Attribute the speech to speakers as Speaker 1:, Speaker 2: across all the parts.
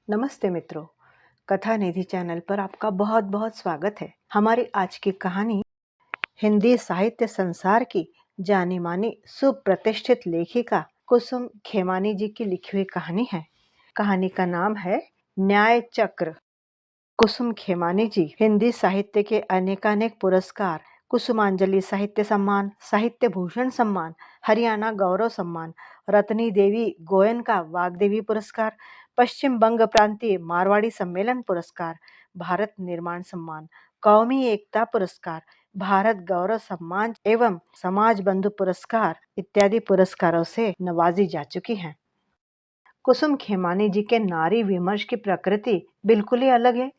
Speaker 1: नमस्ते मित्रों, कथा निधि चैनल पर आपका बहुत बहुत स्वागत है। हमारी आज की कहानी हिंदी साहित्य संसार की जानी मानी सुप्रतिष्ठित लेखिका कुसुम खेमानी जी की लिखी हुई कहानी है। कहानी का नाम है न्याय चक्र। कुसुम खेमानी जी हिंदी साहित्य के अनेकानेक पुरस्कार, कुसुमांजलि साहित्य सम्मान, साहित्य भूषण सम्मान, हरियाणा गौरव सम्मान, रत्नी देवी गोयनका वाग्देवी पुरस्कार, पश्चिम बंग प्रांतीय मारवाड़ी सम्मेलन पुरस्कार, भारत निर्माण सम्मान, कौमी एकता पुरस्कार, भारत गौरव सम्मान एवं समाज बंधु पुरस्कार इत्यादि पुरस्कारों से नवाजी जा चुकी हैं। कुसुम खेमानी जी के नारी विमर्श की प्रकृति बिल्कुल ही अलग है।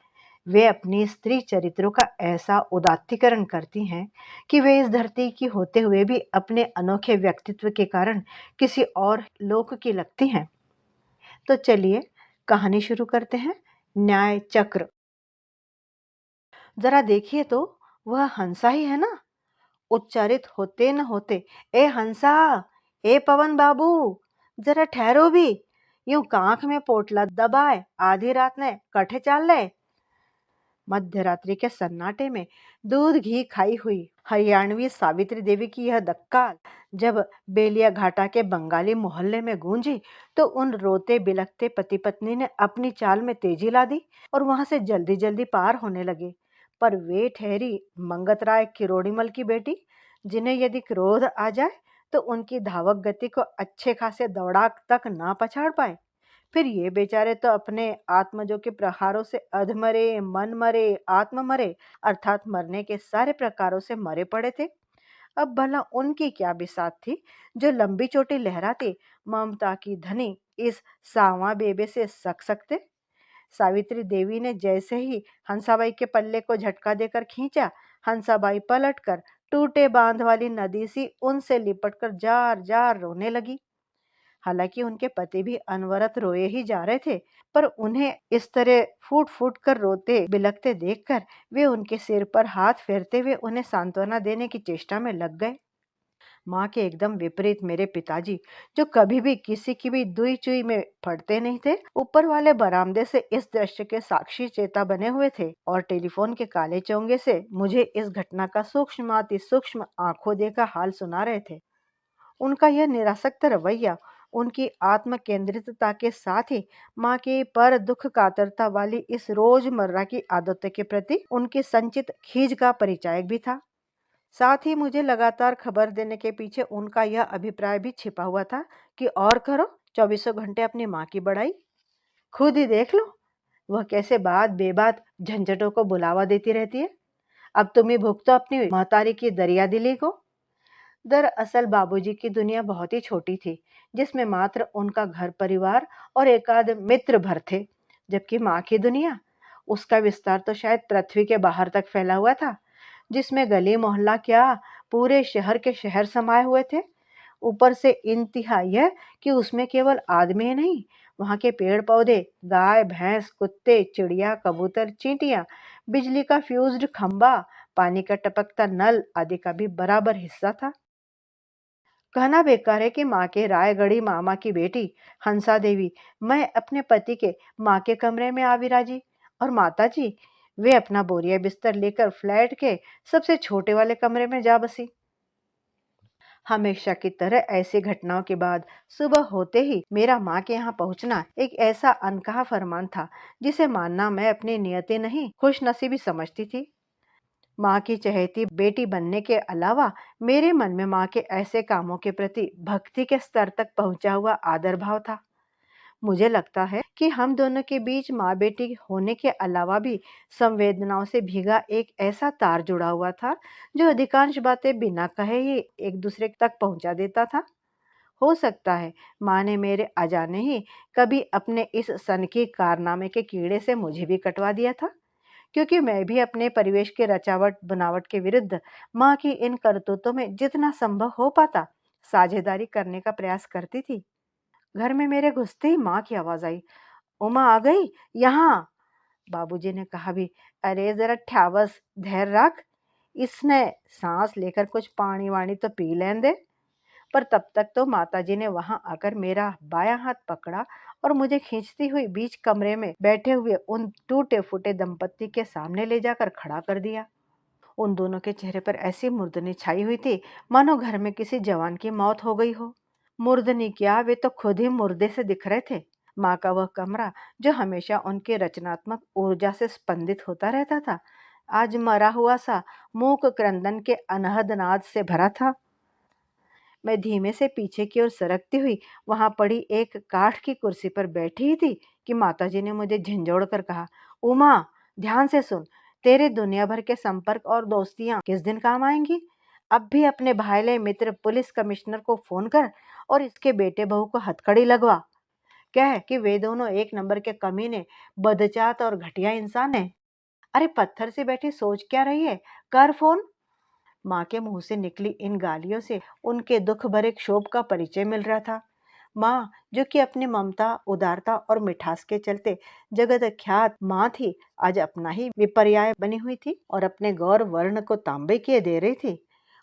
Speaker 1: वे अपनी स्त्री चरित्रों का ऐसा उदात्तीकरण करती हैं कि वे इस धरती की होते हुए भी अपने अनोखे व्यक्तित्व के कारण किसी और लोक की लगती हैं। तो चलिए कहानी शुरू करते हैं। न्याय चक्र। जरा देखिए तो, वह हंसा ही है ना। उच्चारित होते न होते, ए हंसा, ए पवन बाबू, जरा ठहरो भी। यूं कांख में पोटला दबाए आधी रात ने कठे चाल ले। मध्य रात्रि के सन्नाटे में दूध घी खाई हुई हरियाणवी सावित्री देवी की यह दक्काल जब बेलिया घाटा के बंगाली मोहल्ले में गूंजी, तो उन रोते बिलखते पति पत्नी ने अपनी चाल में तेजी ला दी और वहां से जल्दी जल्दी पार होने लगे। पर वे ठहरी मंगत राय किरोड़ीमल की बेटी, जिन्हें यदि क्रोध आ जाए तो उनकी धावक गति को अच्छे खासे दौड़ाक तक ना पछाड़ पाए। फिर ये बेचारे तो अपने आत्मजों के प्रहारों से अधमरे, मन मरे, आत्म मरे, अर्थात मरने के सारे प्रकारों से मरे पड़े थे। अब भला उनकी क्या बिसात थी जो लंबी चोटी लहराती ममता की धनी इस सावा बेबे से सक सकते। सावित्री देवी ने जैसे ही हंसाबाई के पल्ले को झटका देकर खींचा, हंसाबाई पलटकर टूटे बांध वाली नदी सी उनसे लिपटकर जार जार रोने लगी। हालांकि उनके पति भी अनवरत रोए ही जा रहे थे, पर उन्हें इस तरह फूट फूट कर रोते बिलखते देखकर वे उनके सिर पर हाथ फेरते हुए उन्हें सांत्वना देने की चेष्टा में लग गए। माँ के एकदम विपरीत मेरे पिताजी, जो कभी भी किसी की भी दुई चुई में पड़ते नहीं थे, ऊपर वाले बरामदे से इस दृश्य के साक्षी चेता बने हुए थे और टेलीफोन के काले चोंगे से मुझे इस घटना का सूक्ष्माति सूक्ष्म आंखों देखा हाल सुना रहे थे। उनका यह निरासक्त रवैया, उनकी आत्म केंद्रितता के साथ ही माँ की पर दुख कातरता वाली इस रोजमर्रा की आदतों के प्रति उनकी संचित खींच का परिचायक भी था। साथ ही मुझे लगातार खबर देने के पीछे उनका यह अभिप्राय भी छिपा हुआ था कि और करो, चौबीसों घंटे अपनी माँ की बड़ाई। खुद ही देख लो, वह कैसे बात बेबात झंझटों को बुलावा देती रहती है। अब तुम ही भुगतो अपनी महतारी की दरिया दिली को। दरअसल बाबूजी की दुनिया बहुत ही छोटी थी, जिसमें मात्र उनका घर परिवार और एकाध मित्र भर थे, जबकि माँ की दुनिया, उसका विस्तार तो शायद पृथ्वी के बाहर तक फैला हुआ था, जिसमें गली मोहल्ला क्या, पूरे शहर के शहर समाये हुए थे। ऊपर से इंतहा यह कि उसमें केवल आदमी ही नहीं, वहां के पेड़ पौधे, गाय भैंस, कुत्ते, चिड़िया, कबूतर, चींटियां, बिजली का फ्यूज्ड खंबा, पानी का टपकता नल आदि का भी बराबर हिस्सा था। कहना बेकार है कि माँ के रायगढ़ी मामा की बेटी हंसा देवी, मैं अपने पति के माँ के कमरे में आ विराजी, और माता जी वे अपना बोरिया बिस्तर लेकर फ्लैट के सबसे छोटे वाले कमरे में जा बसी। हमेशा की तरह ऐसी घटनाओं के बाद सुबह होते ही मेरा माँ के यहाँ पहुँचना एक ऐसा अनकहा फरमान था, जिसे मानना मैं अपनी नियति नहीं खुशनसीबी समझती थी। माँ की चहेती बेटी बनने के अलावा मेरे मन में माँ के ऐसे कामों के प्रति भक्ति के स्तर तक पहुंचा हुआ आदर भाव था। मुझे लगता है कि हम दोनों के बीच माँ बेटी होने के अलावा भी संवेदनाओं से भीगा एक ऐसा तार जुड़ा हुआ था, जो अधिकांश बातें बिना कहे ही एक दूसरे तक पहुंचा देता था। हो सकता है माँ ने मेरे अजाने ही कभी अपने इस सनकी कारनामे के कीड़े से मुझे भी कटवा दिया था, क्योंकि मैं भी अपने परिवेश के रचावट बनावट के विरुद्ध माँ की इन करतूतों में जितना संभव हो पाता साझेदारी करने का प्रयास करती थी। घर में मेरे घुसते ही माँ की आवाज आई, उमा आ गई यहाँ। बाबूजी ने कहा भी, अरे जरा ठ्यावस, धैर्य रख, इसने सांस लेकर कुछ पानी वाणी तो पी लें दे। पर तब तक तो माताजी ने वहां आकर मेरा बायां हाथ पकड़ा और मुझे खींचती हुई बीच कमरे में बैठे हुए उन टूटे फूटे दंपत्ति के सामने ले जाकर खड़ा कर दिया। उन दोनों के चेहरे पर ऐसी मुर्दनी छाई हुई थी मानो घर में किसी जवान की मौत हो गई हो। मुर्दनी क्या, वे तो खुद ही मुर्दे से दिख रहे थे। माँ का वह कमरा जो हमेशा उनके रचनात्मक ऊर्जा से स्पंदित होता रहता था, आज मरा हुआ सा मूक क्रंदन के अनहद नाद से भरा था। मैं धीमे से पीछे की ओर सरकती हुई वहां पड़ी एक काठ की कुर्सी पर बैठी ही थी कि माताजी ने मुझे झंझोड़ कर कहा, उमा, ध्यान से सुन। तेरे दुनिया भर के संपर्क और दोस्तियां किस दिन काम आएंगी। अब भी अपने भाईले मित्र पुलिस कमिश्नर को फोन कर और इसके बेटे बहू को हथकड़ी लगवा। कह कि वे दोनों एक नंबर के कमीने, बदचात और घटिया इंसान हैं। अरे पत्थर से बैठी सोच क्या रही है, कर फोन। माँ के मुंह से निकली इन गालियों से उनके दुख भरे क्षोभ का परिचय मिल रहा था। माँ, जो कि अपनी ममता, उदारता और मिठास के चलते जगत ख्यात माँ थी, आज अपना ही विपर्याय बनी हुई थी और अपने गौर वर्ण को तांबे किए दे रही थी।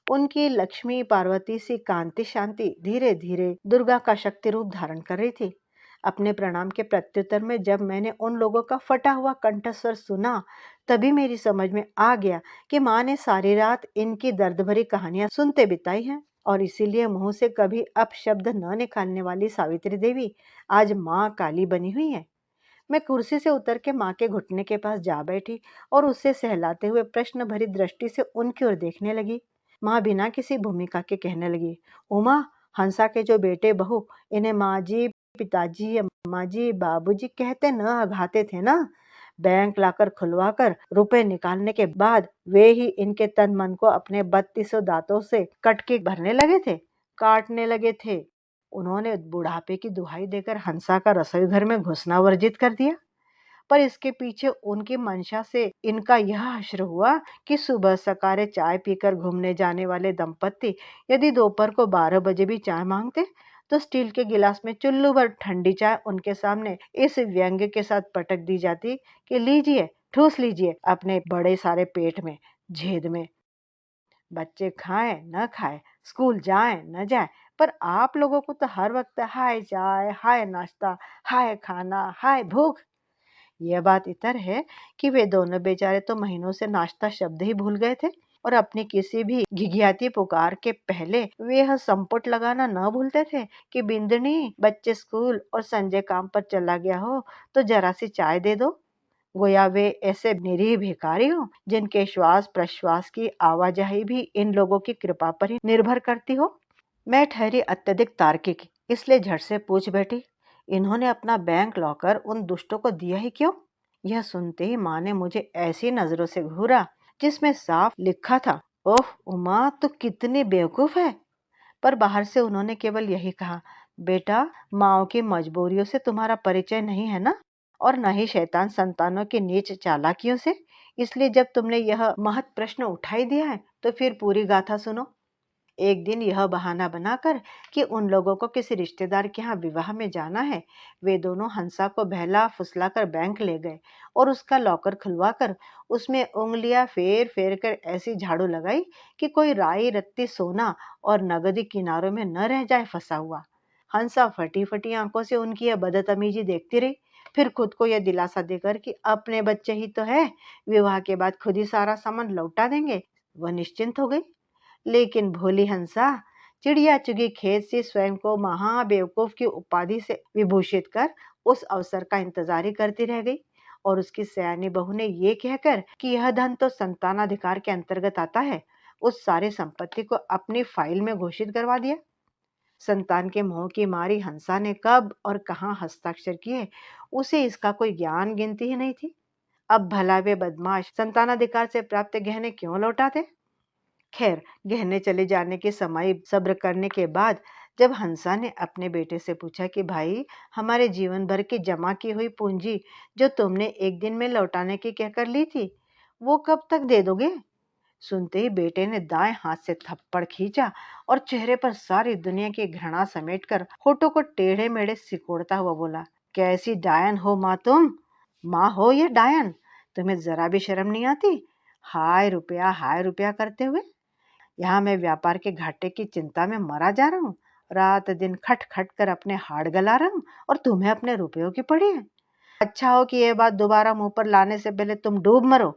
Speaker 1: उनकी लक्ष्मी पार्वती सी कांति शांति धीरे धीरे दुर्गा का शक्ति रूप धारण कर रही थी। अपने प्रणाम के प्रत्युत्तर में जब मैंने उन लोगों का फटा हुआ कंठस्वर सुना, तभी मेरी समझ में आ गया कि माँ ने सारी रात इनकी दर्द भरी कहानियां सुनते बिताई हैं और इसीलिए मुंह से कभी अपशब्द न निकालने वाली सावित्री देवी आज माँ काली बनी हुई है। मैं कुर्सी से उतर के माँ के घुटने के पास जा बैठी और उससे सहलाते हुए प्रश्न भरी दृष्टि से उनकी ओर देखने लगी। माँ बिना किसी भूमिका के कहने लगी, उमा, हंसा के जो बेटे बहू इन्हें माँ जी, पिताजी, अम्मा जी, बाबूजी कहते न अघाते थे ना, बैंक लाकर खुलवा कर रुपए निकालने के बाद वे ही इनके तन मन को अपने 3200 दांतों से कटके भरने लगे थे, काटने लगे थे। उन्होंने बुढ़ापे की दुहाई देकर हंसा का रसोई घर में घुसना वर्जित कर दिया, पर इसके पीछे उनकी मंशा से इनका यह हश्र हुआ कि सुबह सकारे चाय पीकर घूमने जाने वाले दंपत्ति यदि दोपहर को 12 बजे भी चाय मांगते तो स्टील के गिलास में चुल्लू भर ठंडी चाय उनके सामने इस व्यंग्य के साथ पटक दी जाती कि लीजिए, ठूस लीजिए अपने बड़े सारे पेट में, झेद में। बच्चे खाएं न खाएं, स्कूल जाएं न जाएं, पर आप लोगों को तो हर वक्त हाय चाय, हाय नाश्ता, हाय खाना, हाय भूख। यह बात इतर है कि वे दोनों बेचारे तो महीनों से नाश्ता शब्द ही भूल गए थे और अपनी किसी भी घिघियाती पुकार के पहले वे यह संपुट लगाना न भूलते थे कि बिंदनी, बच्चे स्कूल और संजय काम पर चला गया हो तो जरा सी चाय दे दो। गोया वे ऐसे निरीह भिखारी हो जिनके श्वास प्रश्वास की आवाजाही भी इन लोगों की कृपा पर ही निर्भर करती हो। मैं ठहरी अत्यधिक तार्किक, इसलिए झट से पूछ बैठी, इन्होंने अपना बैंक लॉकर उन दुष्टों को दिया ही क्यों। यह सुनते ही माँ ने मुझे ऐसी नजरों से घूरा जिसमें साफ लिखा था, ओह उमा, तू कितनी बेवकूफ है। पर बाहर से उन्होंने केवल यही कहा, बेटा, माओ की मजबूरियों से तुम्हारा परिचय नहीं है ना, और न ही शैतान संतानों की नीच चालाकियों से, इसलिए जब तुमने यह महत प्रश्न उठाई दिया है तो फिर पूरी गाथा सुनो। एक दिन यह बहाना बनाकर कि उन लोगों को किसी रिश्तेदार के यहाँ विवाह में जाना है, वे दोनों हंसा को बहला फुसला कर बैंक ले गए और उसका लॉकर खुलवा कर उसमें उंगलियां फेर फेर कर ऐसी झाड़ू लगाई कि कोई राई रत्ती सोना और नगदी किनारों में न रह जाए फंसा हुआ। हंसा फटी फटी आंखों से उनकी यह बदतमीजी देखती रही, फिर खुद को यह दिलासा देकर कि अपने बच्चे ही तो है, विवाह के बाद खुद ही सारा सामान लौटा देंगे, वह निश्चिंत हो गई। लेकिन भोली हंसा चिड़िया चुगी खेत से स्वयं को महाबेवकूफ की उपाधि से विभूषित कर उस अवसर का इंतजार ही करती रह गई और उसकी सयानी बहू ने ये कहकर कि यह धन तो संतानाधिकार के अंतर्गत आता है, उस सारी संपत्ति को अपनी फाइल में घोषित करवा दिया। संतान के मोह की मारी हंसा ने कब और कहाँ हस्ताक्षर किए, उसे इसका कोई ज्ञान गिनती ही नहीं थी। अब भला वे बदमाश संतानाधिकार से प्राप्त गहने क्यों लौटाते। खैर, गहने चले जाने की समाई सब्र करने के बाद जब हंसा ने अपने बेटे से पूछा कि भाई, हमारे जीवन भर की जमा की हुई पूंजी जो तुमने एक दिन में लौटाने की कहकर ली थी, वो कब तक दे दोगे। सुनते ही बेटे ने दाएं हाथ से थप्पड़ खींचा और चेहरे पर सारी दुनिया की घृणा समेटकर होठों को टेढ़े मेढ़े सिकोड़ता हुआ बोला, कैसी डायन हो माँ तुम। माँ हो ये डायन, तुम्हें जरा भी शर्म नहीं आती। हाय रुपया करते हुए यहाँ मैं व्यापार के घाटे की चिंता में मरा जा रहा हूँ, रात दिन खट खट कर अपने हाड़ गला रहा हूं और तुम्हें अपने रुपयों की पड़ी है। अच्छा हो कि ये बात दोबारा मुंह पर लाने से पहले तुम डूब मरो।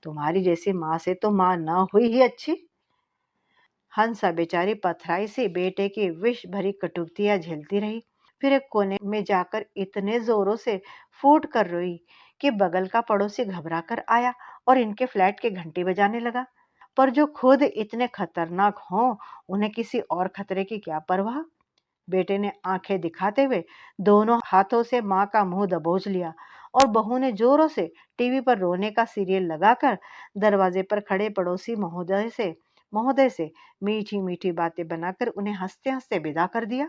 Speaker 1: तुम्हारी जैसी माँ से तो माँ न हुई ही अच्छी। हंसा बेचारी पथराई से बेटे की विष भरी कटुक्तियां झेलती रही। फिर एक कोने में जाकर इतने जोरों से फूट कर रोई कि बगल का पड़ोसी घबरा कर आया और इनके फ्लैट की घंटी बजाने लगा। पर जो खुद इतने खतरनाक हों, उन्हें किसी और खतरे की क्या परवाह। बेटे ने आंखें दिखाते हुए दोनों हाथों से माँ का मुंह दबोच लिया और बहू ने जोरों से टीवी पर रोने का सीरियल लगाकर दरवाजे पर खड़े पड़ोसी महोदय से मीठी मीठी बातें बनाकर उन्हें हंसते हंसते विदा कर दिया।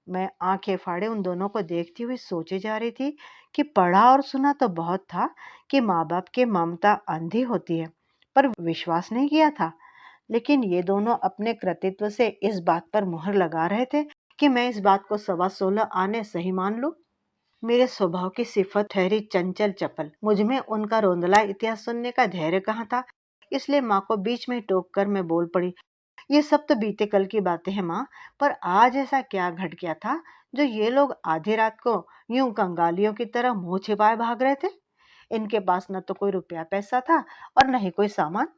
Speaker 1: मैं आंखें फाड़े उन दोनों को देखती हुई सोचे जा रही थी कि पढ़ा और सुना तो बहुत था कि माँ बाप की ममता अंधी होती है, पर विश्वास नहीं किया था। लेकिन ये दोनों अपने कृतित्व से इस बात पर मुहर लगा रहे थे कि मैं इस बात को 16:15 आने सही मान लूं। मेरे स्वभाव की सिफत ठहरी चंचल चपल, मुझ में उनका रोंदला इतिहास सुनने का धैर्य कहाँ था। इसलिए माँ को बीच में टोक कर मैं बोल पड़ी, ये सब तो बीते कल की बातें हैं माँ, पर आज ऐसा क्या घट गया था जो ये लोग आधी रात को यूं कंगालियों की तरह मुंह छिपाए भाग रहे थे। इनके पास न तो कोई रुपया पैसा था और न ही कोई सामान।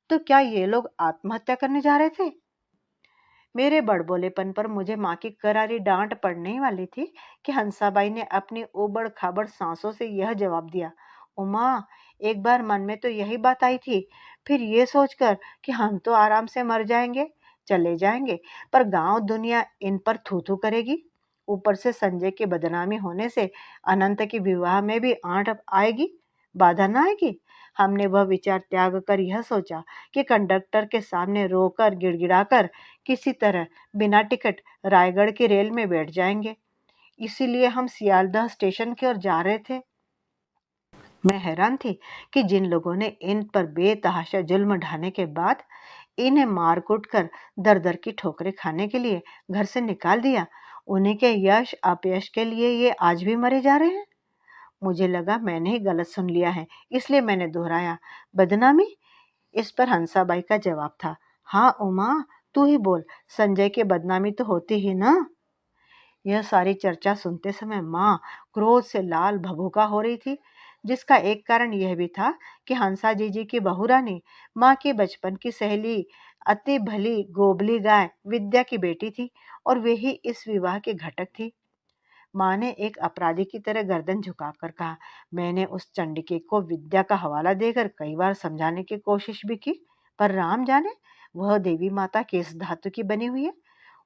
Speaker 1: तो क्या ये लोग आत्महत्या करने जा रहे थे? मेरे बड़बोलेपन पर मुझे माँ की करारी डांट पड़ने ही वाली थी कि हंसाबाई ने अपनी उबड़ खाबड़ सांसों से यह जवाब दिया, उमा, एक बार मन में तो यही बात आई थी, फिर ये सोचकर कि हम तो आराम से मर जाएंगे, चले जाएंगे, पर गांव दुनिया इन पर थू थू करेगी। ऊपर से संजय की बदनामी होने से अनंत की विवाह में भी आंट आएगी, बाधा ना आएगी। हमने वह विचार त्याग कर यह सोचा कि कंडक्टर के सामने रोकर गिड़गिड़ाकर किसी तरह बिना टिकट रायगढ़ की रेल में बैठ जाएंगे। इसीलिए हम सियालदह स्टेशन की ओर जा रहे थे। मैं हैरान थी कि जिन लोगों ने इन पर बेतहाशा जुल्म ढाने के बाद इन्हें मार कूट कर दर दर की ठोकरें खाने के लिए घर से निकाल दिया, उन्हीं के यश अपयश के लिए ये आज भी मरे जा रहे हैं। मुझे लगा मैंने ही गलत सुन लिया है, इसलिए मैंने दोहराया, बदनामी? इस पर हंसाबाई का जवाब था, हाँ उमा, तू ही बोल, संजय की बदनामी तो होती ही ना। यह सारी चर्चा सुनते समय माँ क्रोध से लाल भभूका हो रही थी, जिसका एक कारण यह भी था कि हंसा जीजी की बहू रानी माँ की बचपन की सहेली अति भली गोबली गाय विद्या की बेटी थी और वे ही इस विवाह की घटक थी। माँ ने एक अपराधी की तरह गर्दन झुकाकर कहा, मैंने उस चंडिके को विद्या का हवाला देकर कई बार समझाने की कोशिश भी की, पर राम जाने वह देवी माता किस धातु की बनी हुई है,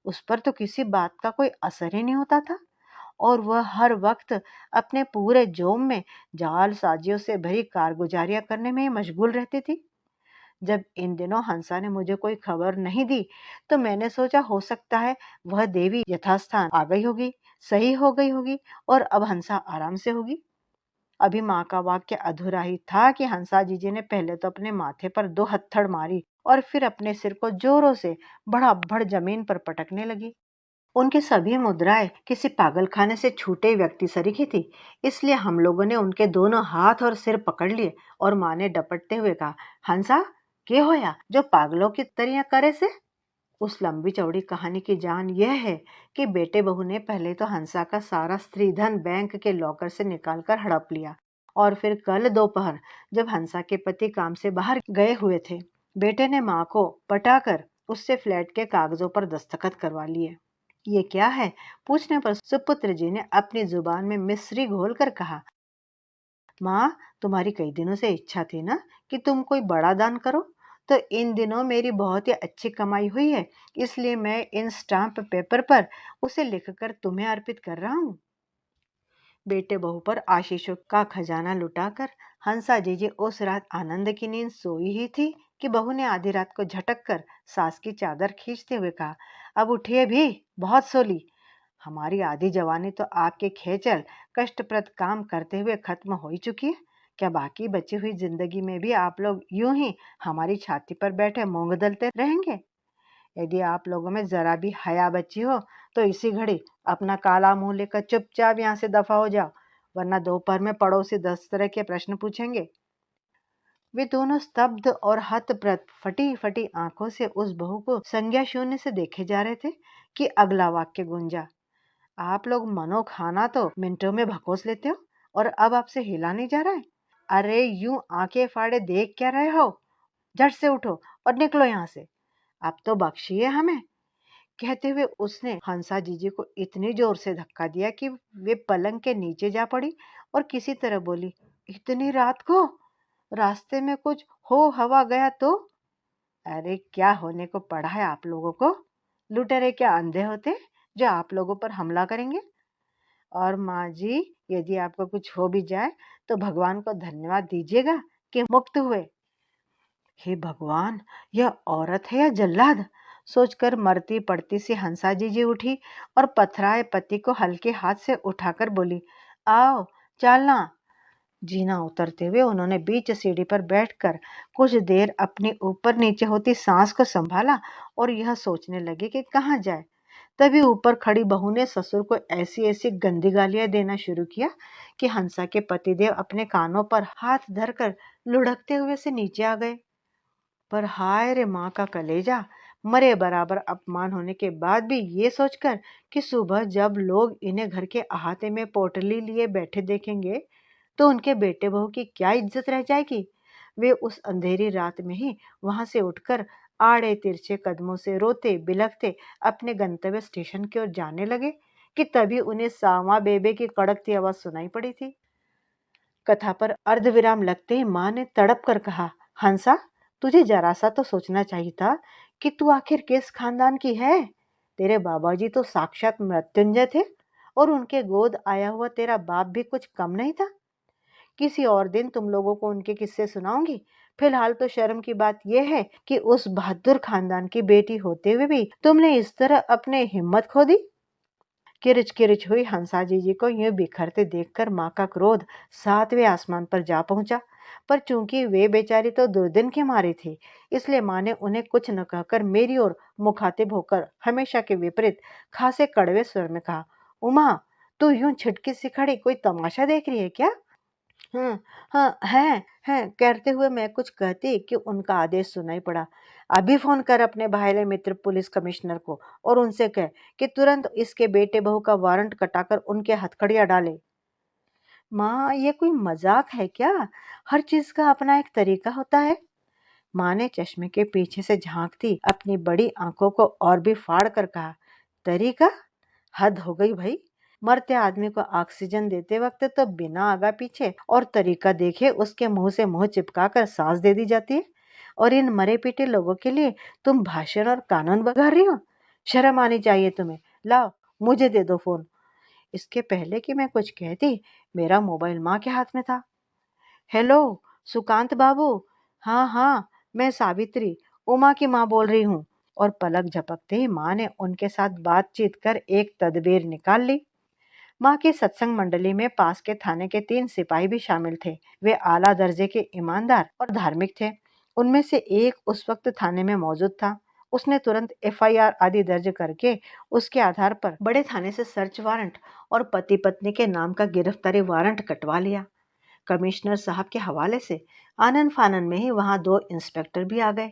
Speaker 1: उस पर तो किसी बात का कोई असर ही नहीं होता था और वह हर वक्त अपने पूरे जोम में जाल साजियों से भरी कारगुजारियां करने में ही मशगूल रहती थी। जब इन दिनों हंसा ने मुझे कोई खबर नहीं दी, तो मैंने सोचा हो सकता है वह देवी यथास्थान आ गई होगी, सही हो गई होगी और अब हंसा आराम से होगी। अभी माँ का वाक्य अधूरा ही था कि हंसा जीजी ने पहले तो अपने माथे पर 2 हत्थड़ मारी और फिर अपने सिर को जोरों से भड़ाभड़ जमीन पर पटकने लगी। उनकी सभी मुद्राएं किसी पागलखाने से छूटे व्यक्ति सरीखी थी। इसलिए हम लोगों ने उनके दोनों हाथ और सिर पकड़ लिए और माँ ने डपटते हुए कहा, हंसा, के होया जो पागलों की तरियां करे से। उस लंबी चौड़ी कहानी की जान यह है कि बेटे बहू ने पहले तो हंसा का सारा स्त्रीधन बैंक के लॉकर से निकालकर हड़प लिया और फिर कल दोपहर जब हंसा के पति काम से बाहर गए हुए थे, बेटे ने माँ को पटाकर उससे फ्लैट के कागजों पर दस्तखत करवा लिए। ये क्या है? पूछने पर सुपुत्र जी ने अपनी जुबान में मिश्री घोलकर कहा, माँ, तुम्हारी कई दिनों से इच्छा थी ना कि तुम कोई बड़ा दान करो, तो इन दिनों मेरी बहुत ही अच्छी कमाई हुई है, इसलिए मैं इन स्टाम्प पेपर पर उसे लिखकर तुम्हें अर्पित कर रहा हूँ। बेटे बहू पर आशीषों का खजाना लुटाकर हंसा जीजी उस रात आनंद की नींद सोई ही थी कि बहू ने आधी रात को झटक कर सास की चादर खींचते हुए कहा, अब उठिए भी, बहुत सोली। हमारी आधी जवानी तो आपके खेचल कष्टप्रद काम करते हुए खत्म हो ही चुकी है। क्या बाकी बची हुई जिंदगी में भी आप लोग यूं ही हमारी छाती पर बैठे मूंग दलते रहेंगे? यदि आप लोगों में जरा भी हया बची हो तो इसी घड़ी अपना काला मुंह लेकर चुपचाप यहाँ से दफा हो जाओ, वरना दोपहर में पड़ोसी 10 तरह के प्रश्न पूछेंगे। वे दोनों स्तब्ध और हतप्रभ फटी फटी आंखों से उस बहू को संज्ञा शून्य से देखे जा रहे थे कि अगला वाक्य गूंजा, आप लोग मनो खाना तो मिनटों में भकोस लेते हो और अब आपसे हिला नहीं जा रहा है। अरे यूं आंखें फाड़े देख क्या रहे हो? झट से उठो और निकलो यहाँ से। अब तो बख्शिए हमें। कहते हुए उसने हंसा जीजी को इतनी जोर से धक्का दिया कि वे पलंग के नीचे जा पड़ी और किसी तरह बोली, इतनी रात को रास्ते में कुछ हो हवा गया तो? अरे क्या होने को पड़ा है आप लोगों को? लुटेरे क्या अंधे होते जो आप लोगों पर हमला करेंगे? और माँ जी, यदि आपको कुछ हो भी जाए तो भगवान को धन्यवाद दीजिएगा कि मुक्त हुए। हे भगवान, यह औरत है या जल्लाद? सोचकर मरती पड़ती सी हंसा जीजी उठी और पथराए पति को हल्के हाथ से उठाकर बोली, आओ चलना। जीना उतरते हुए उन्होंने बीच सीढ़ी पर बैठकर कुछ देर अपनी ऊपर नीचे होती सांस को संभाला और यह सोचने लगे कि कहाँ जाए। तभी ऊपर खड़ी बहू ने ससुर को ऐसी ऐसी गंदी गालियां देना शुरू किया कि हंसा के पतिदेव अपने कानों पर हाथ धरकर लुढ़कते हुए से नीचे आ गए। पर हाय रे माँ का कलेजा, मरे बराबर अपमान होने के बाद भी ये सोचकर कि सुबह जब लोग इन्हें घर के अहाते में पोटली लिए बैठे देखेंगे तो उनके बेटे बहू की क्या इज्जत रह जाएगी। वे उस अंधेरी रात में ही वहां से उठकर आड़े तिरछे कदमों से रोते बिलखते अपने गंतव्य स्टेशन की ओर जाने लगे कि तभी उन्हें सावा बेबे की कड़कती आवाज सुनाई पड़ी थी। कथा पर अर्धविराम लगते ही माँ ने तड़प कर कहा, हंसा, तुझे जरा सा तो सोचना चाहिए था कि तू आखिर किस खानदान की है। तेरे बाबा जी तो साक्षात मृत्युंजय थे और उनके गोद आया हुआ तेरा बाप भी कुछ कम नहीं था। किसी और दिन तुम लोगों को उनके किस्से सुनाऊंगी। फिलहाल तो शर्म की बात यह है कि उस बहादुर खानदान की बेटी होते हुए भी तुमने इस तरह अपने हिम्मत खो दी। किरिच किरिच हुई हंसा जीजी को यूं बिखरते देखकर माँ का क्रोध सातवें आसमान पर जा पहुंचा। पर चूंकि वे बेचारी तो दुर्दिन की मारी थी, इसलिए माँ ने उन्हें कुछ न कहकर मेरी ओर मुखातिब होकर हमेशा के विपरीत खासे कड़वे स्वर में कहा, उमा, तू यूं छिटकी सी खड़ी कोई तमाशा देख रही है क्या? हाँ, हाँ, है, कहते हुए मैं कुछ कहती कि उनका आदेश सुनाई पड़ा। अभी फोन कर अपने भाईले मित्र पुलिस कमिश्नर को और उनसे कह कि तुरंत इसके बेटे बहू का वारंट कटाकर उनके हथकड़ियां डाले। माँ, ये कोई मजाक है क्या? हर चीज का अपना एक तरीका होता है। माँ ने चश्मे के पीछे से झांकती अपनी बड़ी आंखों को और भी फाड़ कर कहा, तरीका? हद हो गई भाई। मरते आदमी को ऑक्सीजन देते वक्त तो बिना आगा पीछे और तरीका देखे उसके मुंह से मुंह चिपका कर सांस दे दी जाती है, और इन मरे पीटे लोगों के लिए तुम भाषण और कानून बगा रही हो। शर्म आनी चाहिए तुम्हें। लाओ, मुझे दे दो फोन। इसके पहले कि मैं कुछ कहती, मेरा मोबाइल माँ के हाथ में था। हेलो, सुकांत बाबू। हाँ हाँ, मैं सावित्री, उमा की माँ बोल रही हूँ। और पलक झपकते ही माँ ने उनके साथ बातचीत कर एक तदबीर निकाल ली। माँ की सत्संग मंडली में पास के थाने के 3 सिपाही भी शामिल थे। वे आला दर्जे के ईमानदार और धार्मिक थे। उनमें से एक उस वक्त थाने में मौजूद था। उसने तुरंत एफआईआर आदि दर्ज करके उसके आधार पर बड़े थाने से सर्च वारंट और पति पत्नी के नाम का गिरफ्तारी वारंट कटवा लिया। कमिश्नर साहब के हवाले से आनन फानन में ही वहां 2 इंस्पेक्टर भी आ गए।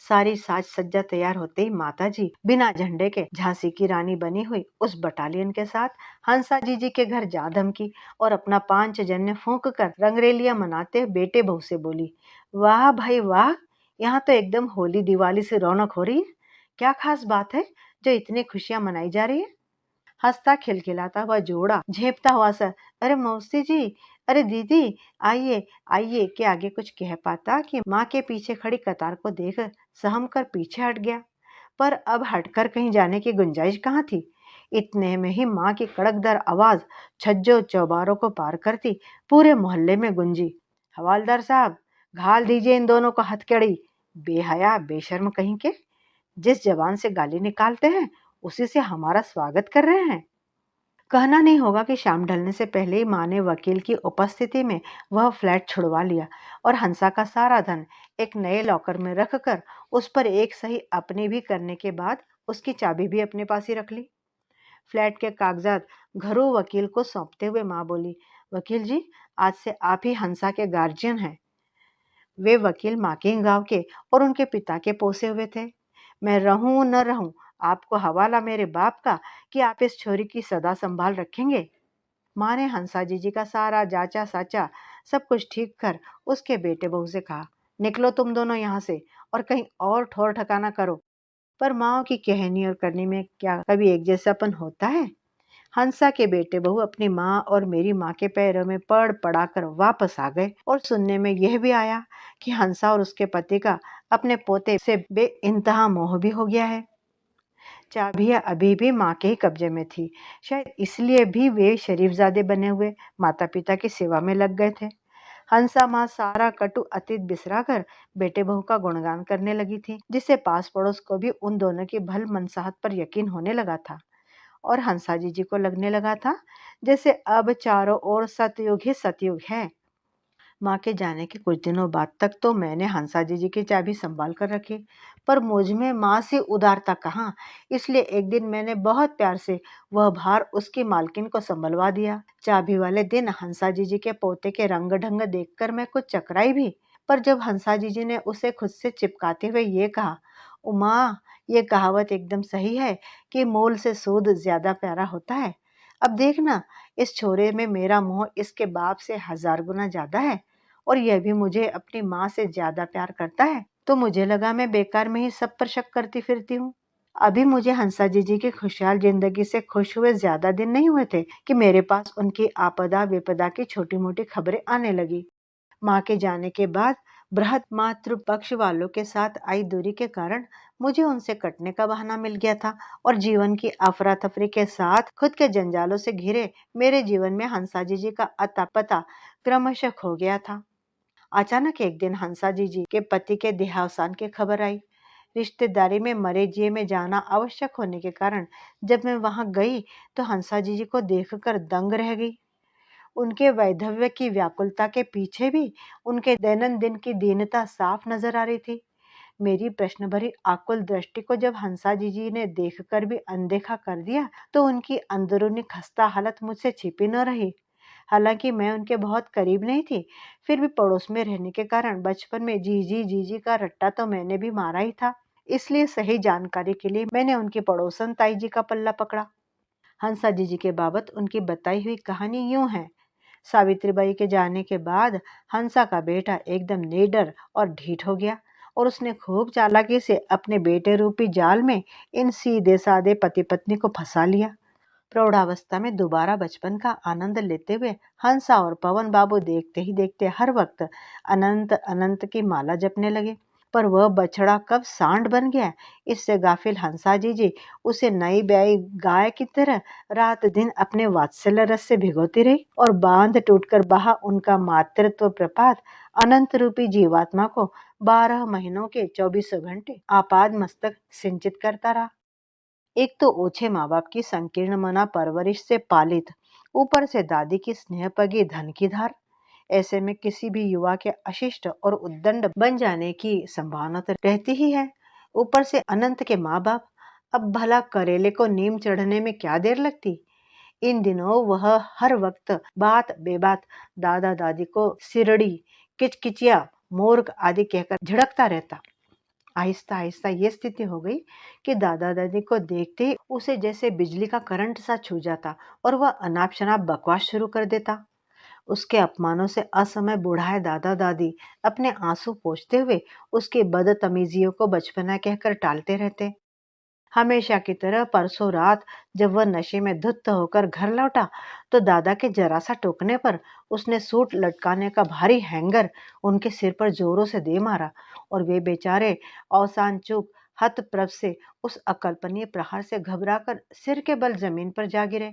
Speaker 1: सारी साज सज्जा तैयार होते ही माताजी बिना झंडे के झांसी की रानी बनी हुई उस बटालियन के साथ हंसा जीजी के घर जा धमकी और अपना 5 जन्य फूंक कर रंगरेलियां मनाते बेटे बहू से बोली, वाह भाई वाह, यहाँ तो एकदम होली दिवाली से रौनक हो रही है। क्या खास बात है जो इतनी खुशियां मनाई जा रही है? हंसता खिलखिलाता हुआ जोड़ा झेपता हुआ सर, अरे मौसी जी, अरे दीदी, आइए आइए के आगे कुछ कह पाता कि माँ के पीछे खड़ी कतार को देख सहम कर पीछे हट गया। पर अब हटकर कहीं जाने की गुंजाइश कहाँ थी। इतने में ही माँ की कड़कदार आवाज छज्जों चौबारों को पार करती पूरे मोहल्ले में गुंजी, हवालदार साहब, घाल दीजिए इन दोनों को हथकड़ी। बेहया बेशर्म कहीं के, जिस जबान से गाली निकालते हैं उसी से हमारा स्वागत कर रहे हैं। कहना नहीं होगा कि शाम ढलने से पहले ही माँ ने वकील की उपस्थिति में वह फ्लैट छुड़वा लिया और हंसा का सारा धन एक नए लॉकर में रखकर उस पर एक सही अपनी भी करने के बाद उसकी चाबी भी अपने पास ही रख ली। फ्लैट के कागजात घरों वकील को सौंपते हुए माँ बोली, वकील जी, आज से आप ही हंसा के गार्जियन हैं। वे वकील माकिंग गांव के और उनके पिता के पोसे हुए थे। मैं रहूं न रहूं, आपको हवाला मेरे बाप का कि आप इस छोरी की सदा संभाल रखेंगे। माँ ने हंसा जीजी का सारा जाचा साचा सब कुछ ठीक कर उसके बेटे बहू से कहा, निकलो तुम दोनों यहाँ से और कहीं और ठौर ठिकाना करो। पर माँ की कहनी और करनी में क्या कभी एक जैसापन होता है? हंसा के बेटे बहू अपनी माँ और मेरी माँ के पैरों में पड़ पड़ा कर वापस आ गए और सुनने में यह भी आया कि हंसा और उसके पति का अपने पोते से बेइंतहा मोह भी हो गया है। चाबियां अभी भी माँ के ही कब्जे में थी। शायद इसलिए भी वे शरीफजादे बने हुए माता पिता की सेवा में लग गए थे। हंसा माँ सारा कटु अतीत बिसरा कर बेटे बहू का गुणगान करने लगी थी, जिससे पास पड़ोस को भी उन दोनों की भल मनसाहत पर यकीन होने लगा था। और हंसा जीजी को लगने लगा था जैसे अब चारों ओर सतयुग ही सतयुग है। माँ के जाने के कुछ दिनों बाद तक तो मैंने हंसा जीजी की चाबी संभाल कर रखी, पर मुझ में माँ से उदारता कहाँ। इसलिए एक दिन मैंने बहुत प्यार से वह भार उसकी मालकिन को संभलवा दिया। चाबी वाले दिन हंसा जीजी के पोते के रंग ढंग देखकर मैं कुछ चकराई भी, पर जब हंसा जीजी ने उसे खुद से चिपकाते हुए ये कहा, उमा, ये कहावत एकदम सही है कि मोल से सूद ज्यादा प्यारा होता है। अब देखना, इस छोरे में मेरा मोह इसके बाप से 1000 गुना ज्यादा है और यह भी मुझे अपनी माँ से ज्यादा प्यार करता है। तो मुझे लगा मैं बेकार में ही सब पर शक करती फिरती हूँ। अभी मुझे हंसा जीजी की खुशहाल जिंदगी से खुश हुए ज्यादा दिन नहीं हुए थे कि मेरे पास उनकी आपदा विपदा की छोटी मोटी खबरें आने लगी। माँ के जाने के बाद बृहद मातृपक्ष वालों के साथ आई दूरी के कारण मुझे उनसे कटने का बहाना मिल गया था और जीवन की अफरा तफरी के साथ खुद के जंजालों से घिरे मेरे जीवन में हंसा जीजी का अता पता क्रमशः खो गया था। अचानक एक दिन हंसा जीजी के पति के देहावसान की खबर आई। रिश्तेदारी में मरे जिए में जाना आवश्यक होने के कारण जब मैं वहां गई तो हंसा जीजी को देखकर दंग रह गई। उनके वैधव्य की व्याकुलता के पीछे भी उनके दैनंदिन की दीनता साफ नजर आ रही थी। मेरी प्रश्न भरी आकुल दृष्टि को जब हंसा जीजी ने देखकर भी अनदेखा कर दिया तो उनकी अंदरूनी खस्ता हालत मुझसे छिपी न रही। हालांकि मैं उनके बहुत करीब नहीं थी, फिर भी पड़ोस में रहने के कारण बचपन में जीजी जीजी का रट्टा तो मैंने भी मारा ही था। इसलिए सही जानकारी के लिए मैंने उनकी पड़ोसन ताई जी का पल्ला पकड़ा। हंसा जीजी के बाबत उनकी बताई हुई कहानी यूं है। सावित्रीबाई के जाने के बाद हंसा का बेटा एकदम निडर और ढीठ हो गया और उसने खूब चालाकी से अपने बेटे रूपी जाल में इन सीधे साधे पति पत्नी को फंसा लिया। प्रौढ़ावस्था में दोबारा बचपन का आनंद लेते हुए हंसा और पवन बाबू देखते ही देखते हर वक्त अनंत अनंत की माला जपने लगे। पर वह बछड़ा कब सांड बन गया, इससे गाफिल हंसा जी उसे नई ब्याई गाय की तरह रात दिन अपने वात्सल्य रस से भिगोती रही और बांध टूटकर बहा उनका मातृत्व प्रपात अनंत रूपी जीवात्मा को 12 महीनों के 24 घंटे आपाद मस्तक सिंचित करता रहा। एक तो ओछे माँ बाप की संकीर्ण मना परवरिश से पालित, ऊपर से दादी की स्नेहपगी धन की धार। ऐसे में किसी भी युवा के अशिष्ट और उद्दंड बन जाने की संभावना तो रहती ही है। ऊपर से अनंत के माँ बाप, अब भला करेले को नीम चढ़ने में क्या देर लगती। इन दिनों वह हर वक्त बात बेबात दादा दादी को सिरड़ी, किचकिचिया, मूर्ख आदि कहकर झिड़कता रहता। आहिस्ता आहिस्ता ये स्थिति हो गई कि दादा दादी को देखते ही उसे जैसे बिजली का करंट सा छू जाता और वह अनाप शनाप बकवास शुरू कर देता। उसके अपमानों से असमय बुढ़ाए दादा दादी अपने आंसू पोंछते हुए उसकी बदतमीजियों को बचपना कहकर टालते रहते। हमेशा की तरह परसों रात जब वह नशे में धुत होकर घर लौटा तो दादा के जरा सा टोकने पर उसने सूट लटकाने का भारी हैंगर उनके सिर पर जोरों से दे मारा और वे बेचारे अवसान चूक हतप्रभ से उस अकल्पनीय प्रहार से घबराकर सिर के बल जमीन पर जा गिरे।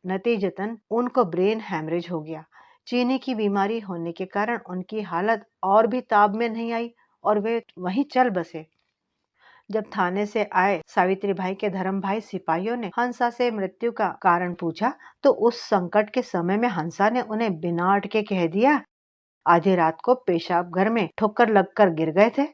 Speaker 1: नतीजतन उनको ब्रेन हैमरेज हो गया। चीनी की बीमारी होने के कारण उनकी हालत और भी ताब में नहीं आई और वे वहीं चल बसे। जब थाने से आए सावित्री भाई के धर्म भाई सिपाहियों ने हंसा से मृत्यु का कारण पूछा तो उस संकट के समय में हंसा ने उन्हें बिना अटके कह दिया, आधी रात को पेशाब घर में ठोकर लगकर गिर गए थे।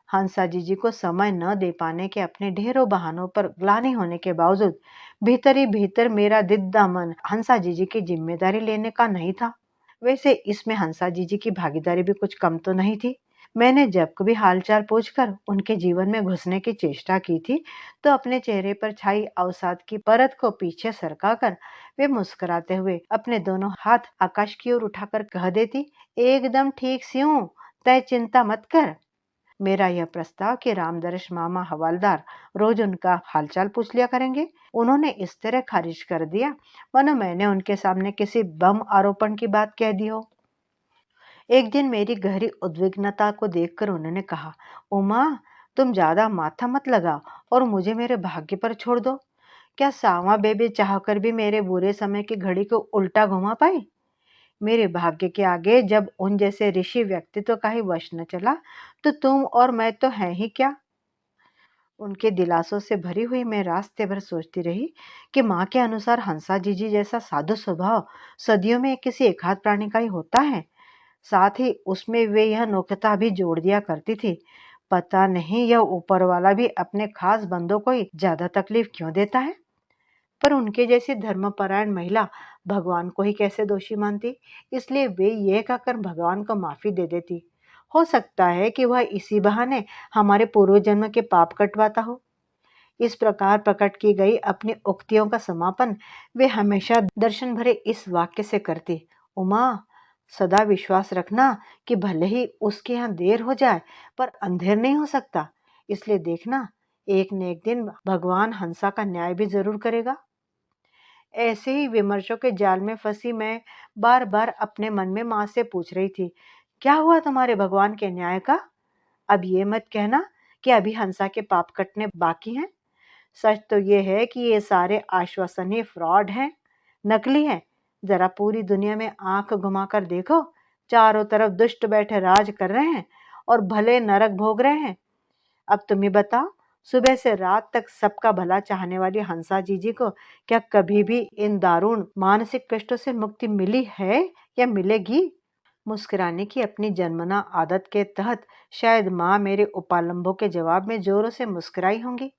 Speaker 1: हंसा जीजी को समय न दे पाने के अपने ढेरों बहानों पर ग्लानि होने के बावजूद भीतर ही भीतर मेरा दिद्दा मन हंसा जीजी की जिम्मेदारी लेने का नहीं था। वैसे इसमें हंसा जीजी की भागीदारी भी कुछ कम तो नहीं थी। मैंने जब कभी हालचाल पूछकर उनके जीवन में घुसने की चेष्टा की थी, तो अपने चेहरे पर छाई अवसाद की परत को पीछे सरकाकर वे मुस्कुराते हुए अपने दोनों हाथ आकाश की ओर उठाकर कह देती, एकदम ठीक सी हूँ, तय चिंता मत कर। मेरा यह प्रस्ताव कि रामदर्श मामा हवालदार रोज उनका हालचाल पूछ लिया करेंगे, उन्होंने इस तरह खारिज कर दिया मानो मैंने उनके सामने किसी बम आरोपण की बात कह दी हो। एक दिन मेरी गहरी उद्विग्नता को देखकर उन्होंने कहा, उमा, तुम ज्यादा माथा मत लगाओ और मुझे मेरे भाग्य पर छोड़ दो। क्या सावा बेबी चाहकर भी मेरे बुरे समय की घड़ी को उल्टा घुमा पाई? मेरे भाग्य के आगे जब उन जैसे ऋषि व्यक्तित्व का ही वश न चला, तो तुम और मैं तो हैं ही क्या। उनके दिलासों से भरी हुई मैं रास्ते भर सोचती रही कि माँ के अनुसार हंसा जीजी जैसा साधु स्वभाव सदियों में किसी एकाध प्राणी का ही होता है। साथ ही उसमें वे यह नुक्ता भी जोड़ दिया करती थी, पता नहीं यह ऊपर वाला भी अपने खास बंदों को ही ज्यादा तकलीफ क्यों देता है। पर उनके जैसी धर्मपरायण महिला भगवान को ही कैसे दोषी मानती, इसलिए वे ये कहकर भगवान को माफी दे देती, हो सकता है कि वह इसी बहाने हमारे पूर्व जन्म के पाप कटवाता हो। इस प्रकार प्रकट की गई अपनी उक्तियों का समापन वे हमेशा दर्शन भरे इस वाक्य से करती, उमा, सदा विश्वास रखना कि भले ही उसके यहाँ देर हो जाए, पर अंधेर नहीं हो सकता। इसलिए देखना, एक न एक दिन भगवान हंसा का न्याय भी जरूर करेगा। ऐसे ही विमर्शों के जाल में फंसी मैं बार बार अपने मन में माँ से पूछ रही थी, क्या हुआ तुम्हारे भगवान के न्याय का? अब ये मत कहना कि अभी हंसा के पाप कटने बाकी हैं। सच तो ये है कि ये सारे आश्वासन ही फ्रॉड हैं, नकली हैं। जरा पूरी दुनिया में आंख घुमाकर देखो, चारों तरफ दुष्ट बैठे राज कर रहे हैं और भले नरक भोग रहे हैं। अब तुम ही बताओ, सुबह से रात तक सबका भला चाहने वाली हंसा जीजी को क्या कभी भी इन दारुण मानसिक कष्टों से मुक्ति मिली है या मिलेगी? मुस्कुराने की अपनी जन्मना आदत के तहत शायद माँ मेरे उपालंबों के जवाब में जोरों से मुस्कुराई होंगी,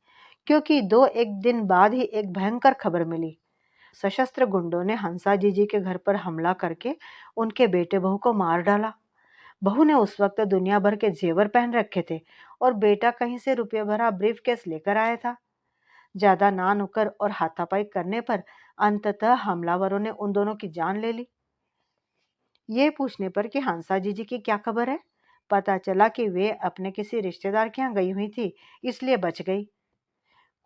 Speaker 1: क्योंकि दो एक दिन बाद ही एक भयंकर खबर मिली। सशस्त्र गुंडों ने हंसा जीजी के घर पर हमला करके उनके बेटे बहू को मार डाला। बहू ने उस वक्त दुनिया भर के जेवर पहन रखे थे और बेटा कहीं से रुपये भरा ब्रीफ केस लेकर आया था। ज्यादा ना नुकर और हाथापाई करने पर अंततः हमलावरों ने उन दोनों की जान ले ली। ये पूछने पर कि हंसा जीजी की क्या खबर है, पता चला कि वे अपने किसी रिश्तेदार के यहाँ गई हुई थी, इसलिए बच गई।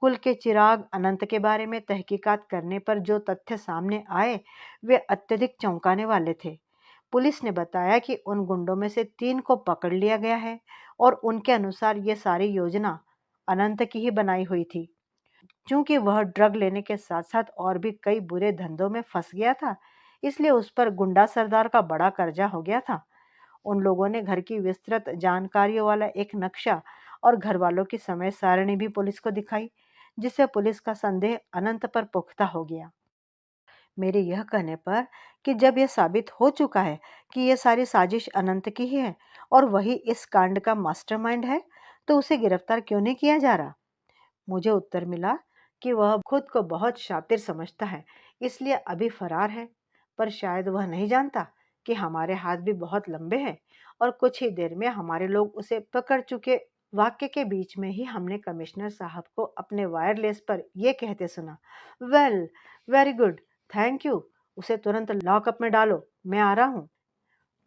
Speaker 1: कुल के चिराग अनंत के बारे में तहकीकात करने पर जो तथ्य सामने आए, वे अत्यधिक चौंकाने वाले थे। पुलिस ने बताया कि उन गुंडों में से 3 को पकड़ लिया गया है और उनके अनुसार ये सारी योजना अनंत की ही बनाई हुई थी। चूंकि वह ड्रग लेने के साथ साथ और भी कई बुरे धंधों में फंस गया था, इसलिए उस पर गुंडा सरदार का बड़ा कर्जा हो गया था। उन लोगों ने घर की विस्तृत जानकारियों वाला एक नक्शा और घर वालों की समय सारणी भी पुलिस को दिखाई, जिससे पुलिस का संदेह अनंत पर पुख्ता हो गया। मेरे यह कहने पर कि जब यह साबित हो चुका है कि यह सारी साजिश अनंत की ही है और वही इस कांड का मास्टरमाइंड है, तो उसे गिरफ्तार क्यों नहीं किया जा रहा? मुझे उत्तर मिला कि वह खुद को बहुत शातिर समझता है, इसलिए अभी फरार है। पर शायद वह नहीं जानता कि हमारे हाथ भी बहुत लंबे हैं और कुछ ही देर में हमारे लोग उसे पकड़ चुके। वाक्य के बीच में ही हमने कमिश्नर साहब को अपने वायरलेस पर यह कहते सुना, well, very good, thank you, उसे तुरंत लॉकअप में डालो, मैं आ रहा हूँ।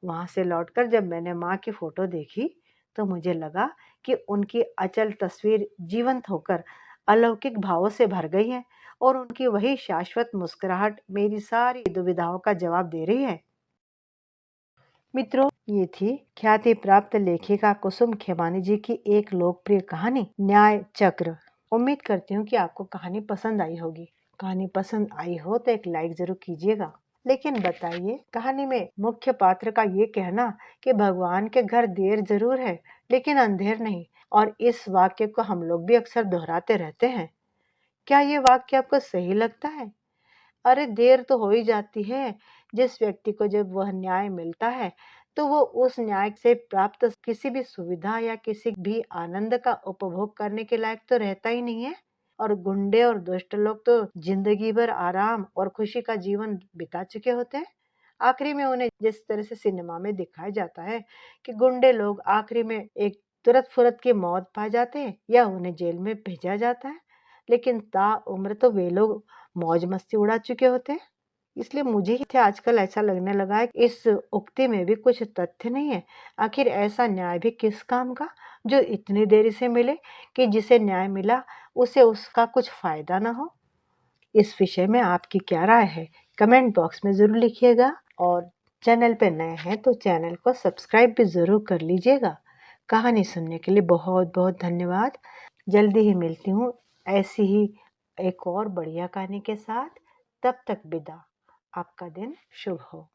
Speaker 1: वहां से लौटकर जब मैंने माँ की फोटो देखी, तो मुझे लगा कि उनकी अचल तस्वीर जीवंत होकर अलौकिक भावों से भर गई है और उनकी वही शाश्वत मुस्कुराहट मेरी सारी दुविधाओं का जवाब दे रही है। मित्रों, ये थी ख्याति प्राप्त लेखिका कुसुम खेमानी जी की एक लोकप्रिय कहानी, न्याय चक्र। उम्मीद करती हूँ कि आपको कहानी पसंद आई होगी। कहानी पसंद आई हो तो एक लाइक जरूर कीजिएगा। लेकिन बताइए, कहानी में मुख्य पात्र का ये कहना कि भगवान के घर देर जरूर है लेकिन अंधेर नहीं, और इस वाक्य को हम लोग भी अक्सर दोहराते रहते हैं, क्या ये वाक्य आपको सही लगता है? अरे देर तो हो ही जाती है। जिस व्यक्ति को जब वह न्याय मिलता है, तो वो उस न्याय से प्राप्त किसी भी सुविधा या किसी भी आनंद का उपभोग करने के लायक तो रहता ही नहीं है। और गुंडे और दुष्ट लोग तो जिंदगी भर आराम और खुशी का जीवन बिता चुके होते हैं। आखिरी में उन्हें जिस तरह से सिनेमा में दिखाया जाता है कि गुंडे लोग आखिरी में एक तुरंत फुरत की मौत पा जाते हैं या उन्हें जेल में भेजा जाता है, लेकिन ताउम्र तो वे लोग मौज मस्ती उड़ा चुके होते हैं। इसलिए मुझे ही आजकल ऐसा लगने लगा है कि इस उक्ति में भी कुछ तथ्य नहीं है। आखिर ऐसा न्याय भी किस काम का जो इतनी देरी से मिले कि जिसे न्याय मिला उसे उसका कुछ फायदा ना हो। इस विषय में आपकी क्या राय है? कमेंट बॉक्स में ज़रूर लिखिएगा और चैनल पे नए हैं तो चैनल को सब्सक्राइब भी ज़रूर कर लीजिएगा। कहानी सुनने के लिए बहुत बहुत धन्यवाद। जल्दी ही मिलती हूँ ऐसी ही एक और बढ़िया कहानी के साथ। तब तक विदा। आपका दिन शुभ हो।